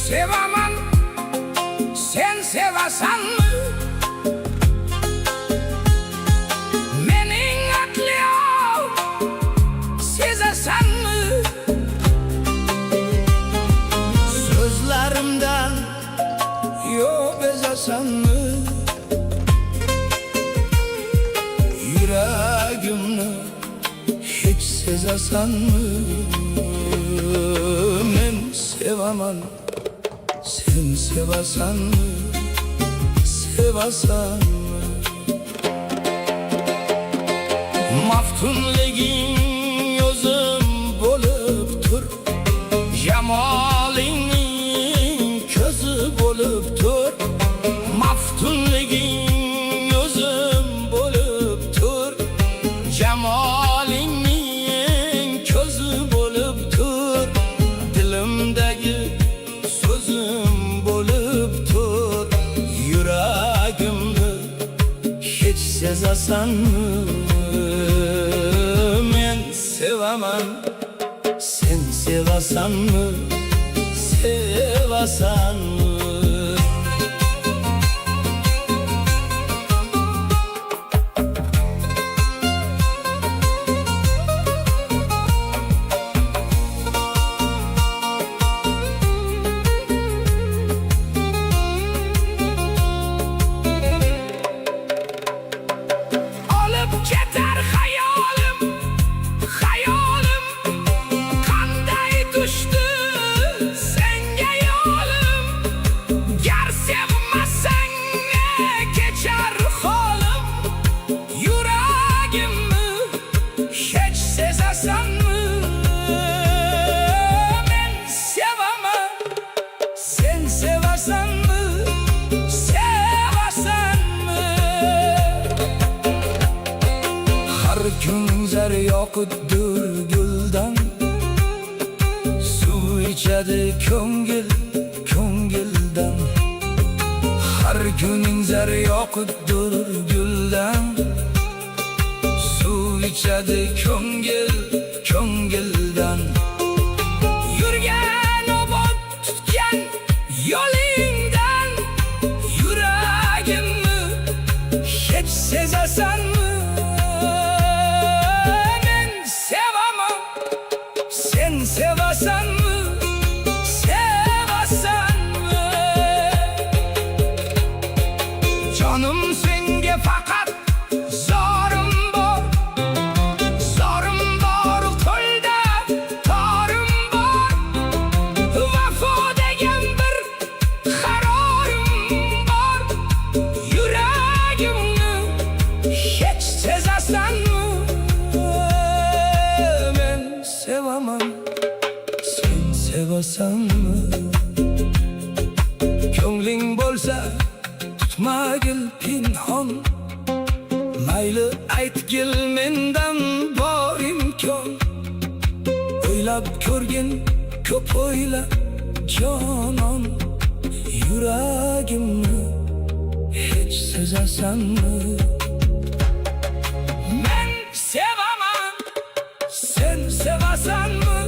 sevaman, sen sevasanmı? Mening atliyor, sezasanmı? Sözlerimden yo bezasanmı? Yüreğimni hiç sezasanmı? Men sevaman, sen sevasanmı? Sevasanmı? Maftunliging o'zim bo'lib tur, jamolingning ko'zi bo'lib tur. Maftunliging o'zim bo'lib tur, jamolingning ko'zi bo'lib tur. Dilimdagi so'zim bo'lib tur. Yuragimni hech sezasanmi? Men sevaman, sen sevasanmı? Sevasanmı? Alıp keter hayalim, hayalim qanday düştü senga yo'lim. Gar sevmasang kechar holim. Yuragimni hech sezasanmi? Men sevaman, sen sevasanmi? Sevasanmi? Har kun zar yoqutdir guldan, suv ichadi ko'ngil ko'ngildan. Har kuning zar yoqutdir guldan, suv ichadi ko'ngil ko'ngildan. Yurgan obod tutgan yo'lingdan, yuragimni hech sezasanmi? Men sevaman, sen sevasanmi? Sevasanmi? Jonim senga faqat zorim bor, zorim bor qo'lda torim bor. Vafo degan bir qarorim bor. Yuragimni hech sezasanmi? Men sevaman, sen sevasanmi? Ko'ngling bo'lsa tutmagil pinhon, mayli aytgil mendan bor imkon. O'ylab ko'rgin ko'p o'yla jonon, yuragimni hech sezasanmi? Men sevaman, sen sevasanmi?